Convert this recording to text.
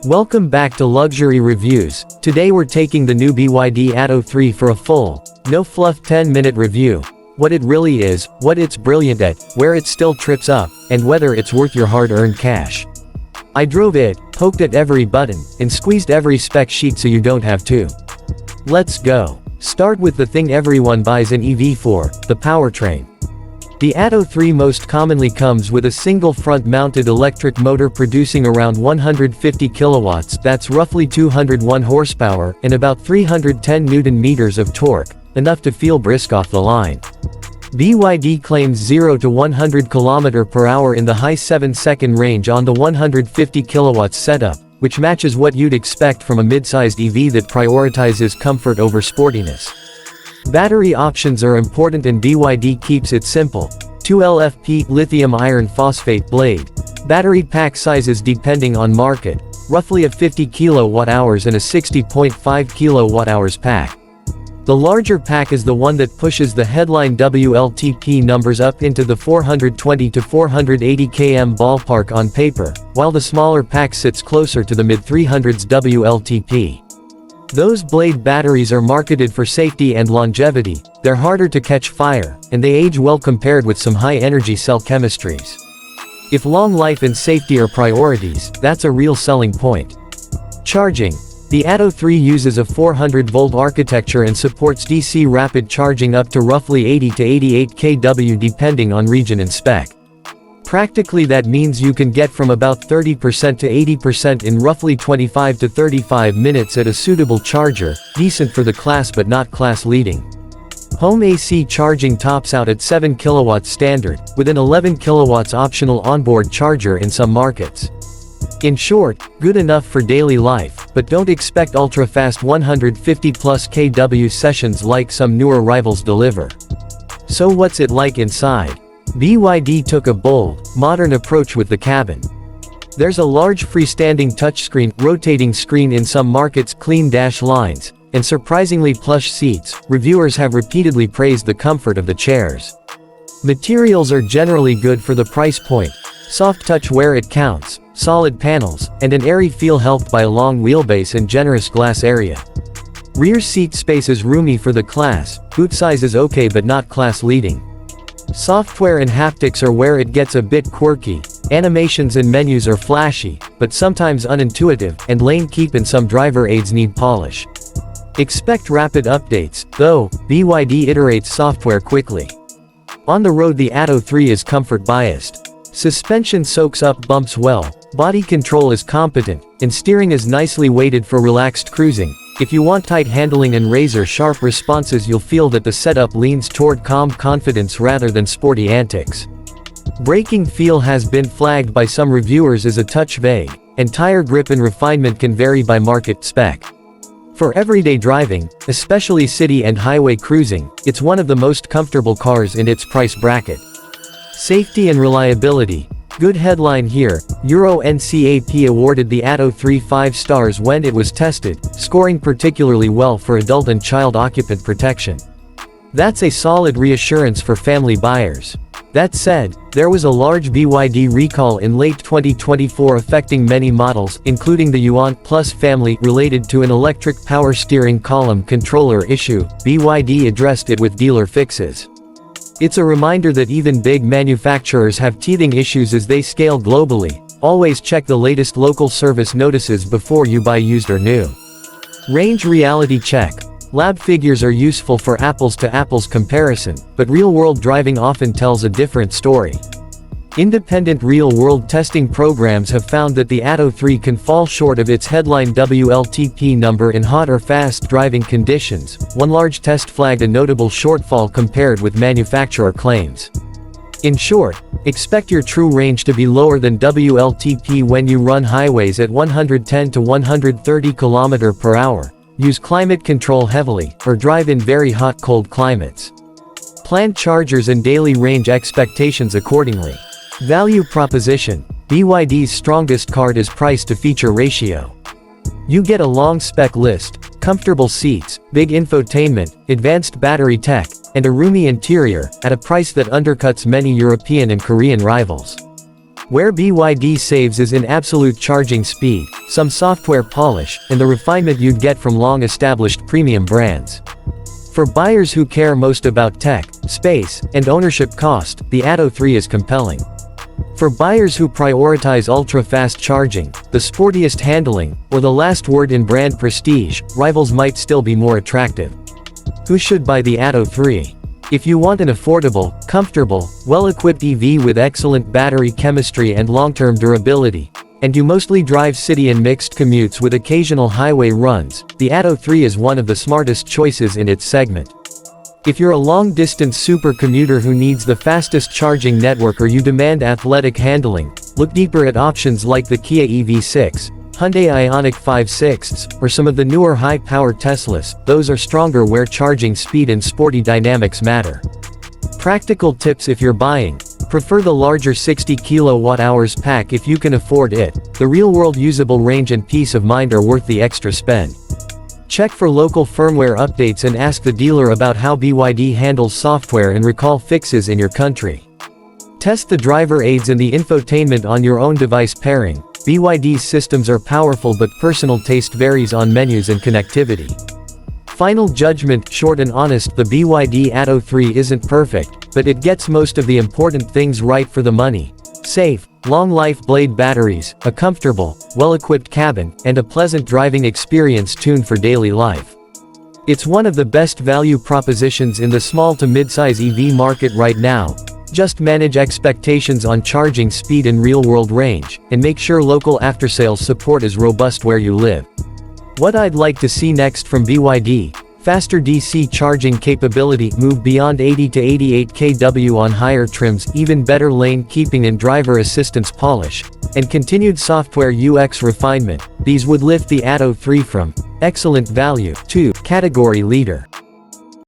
Welcome back to Luxury Reviews. Today we're taking the new BYD Atto 3 for a full, no fluff 10-minute review. What it really is, what it's brilliant at, where it still trips up, and whether it's worth your hard-earned cash. I drove it, poked at every button, and squeezed every spec sheet so you don't have to. Let's go. Start with the thing everyone buys an EV for, the powertrain. The Atto 3 most commonly comes with a single front-mounted electric motor producing around 150 kilowatts, that's roughly 201 horsepower, and about 310 Nm of torque, enough to feel brisk off the line. BYD claims 0 to 100 km/h in the high 7-second range on the 150 kilowatts setup, which matches what you'd expect from a mid-sized EV that prioritizes comfort over sportiness. Battery options are important and BYD keeps it simple. 2 LFP lithium iron phosphate blade. Battery pack sizes depending on market, roughly a 50 kWh and a 60.5 kWh pack. The larger pack is the one that pushes the headline WLTP numbers up into the 420 to 480 km ballpark on paper, while the smaller pack sits closer to the mid-300s WLTP. Those blade batteries are marketed for safety and longevity, they're harder to catch fire, and they age well compared with some high-energy cell chemistries. If long life and safety are priorities, that's a real selling point. Charging. The Atto 3 uses a 400-volt architecture and supports DC rapid charging up to roughly 80 to 88 kW depending on region and spec. Practically that means you can get from about 30% to 80% in roughly 25 to 35 minutes at a suitable charger, decent for the class but not class-leading. Home AC charging tops out at 7 kW standard, with an 11 kW optional onboard charger in some markets. In short, good enough for daily life, but don't expect ultra-fast 150+ kW sessions like some newer rivals deliver. So what's it like inside? BYD took a bold, modern approach with the cabin. There's a large freestanding touchscreen, rotating screen in some markets, clean dash lines, and surprisingly plush seats. Reviewers have repeatedly praised the comfort of the chairs. Materials are generally good for the price point. Soft touch where it counts, solid panels, and an airy feel helped by a long wheelbase and generous glass area. Rear seat space is roomy for the class, boot size is okay but not class-leading. Software and haptics are where it gets a bit quirky. Animations and menus are flashy, but sometimes unintuitive, and lane keep and some driver aids need polish. Expect rapid updates, though, BYD iterates software quickly. On the road the Atto 3 is comfort-biased. Suspension soaks up bumps well, body control is competent, and steering is nicely weighted for relaxed cruising. If you want tight handling and razor-sharp responses you'll feel that the setup leans toward calm confidence rather than sporty antics. Braking feel has been flagged by some reviewers as a touch vague, and tire grip and refinement can vary by market spec. For everyday driving, especially city and highway cruising, it's one of the most comfortable cars in its price bracket. Safety and reliability. Good headline here, Euro NCAP awarded the Atto 3 5 stars when it was tested, scoring particularly well for adult and child occupant protection. That's a solid reassurance for family buyers. That said, there was a large BYD recall in late 2024 affecting many models, including the Ioniq Plus family, related to an electric power steering column controller issue. BYD addressed it with dealer fixes. It's a reminder that even big manufacturers have teething issues as they scale globally. Always check the latest local service notices before you buy used or new. Range reality check. Lab figures are useful for apples-to-apples comparison, but real-world driving often tells a different story. Independent real-world testing programs have found that the Atto 3 can fall short of its headline WLTP number in hot or fast driving conditions. One large test flagged a notable shortfall compared with manufacturer claims. In short, expect your true range to be lower than WLTP when you run highways at 110 to 130 km/h, use climate control heavily, or drive in very hot cold climates. Plan chargers and daily range expectations accordingly. Value proposition. BYD's strongest card is price-to-feature ratio. You get a long spec list, comfortable seats, big infotainment, advanced battery tech, and a roomy interior, at a price that undercuts many European and Korean rivals. Where BYD saves is in absolute charging speed, some software polish, and the refinement you'd get from long-established premium brands. For buyers who care most about tech, space, and ownership cost, the Atto 3 is compelling. For buyers who prioritize ultra-fast charging, the sportiest handling, or the last word in brand prestige, rivals might still be more attractive. Who should buy the Atto 3? If you want an affordable, comfortable, well-equipped EV with excellent battery chemistry and long-term durability, and you mostly drive city and mixed commutes with occasional highway runs, the Atto 3 is one of the smartest choices in its segment. If you're a long-distance super commuter who needs the fastest charging network or you demand athletic handling, look deeper at options like the Kia EV6, Hyundai Ioniq 5/6, or some of the newer high-power Teslas. Those are stronger where charging speed and sporty dynamics matter. Practical tips: if you're buying, prefer the larger 60 kWh pack if you can afford it. The real-world usable range and peace of mind are worth the extra spend. Check for local firmware updates and ask the dealer about how BYD handles software and recall fixes in your country. Test the driver aids and the infotainment on your own device pairing. BYD's systems are powerful but personal taste varies on menus and connectivity. Final judgment: short and honest, the BYD Atto 3 isn't perfect, but it gets most of the important things right for the money. Safe, long-life blade batteries, a comfortable, well-equipped cabin, and a pleasant driving experience tuned for daily life. It's one of the best value propositions in the small to mid-size EV market right now. Just manage expectations on charging speed and real-world range, and make sure local after-sales support is robust where you live. What I'd like to see next from BYD: faster DC charging capability, move beyond 80 to 88 kW on higher trims, even better lane keeping and driver assistance polish, and continued software UX refinement. These would lift the Atto 3 from excellent value to category leader.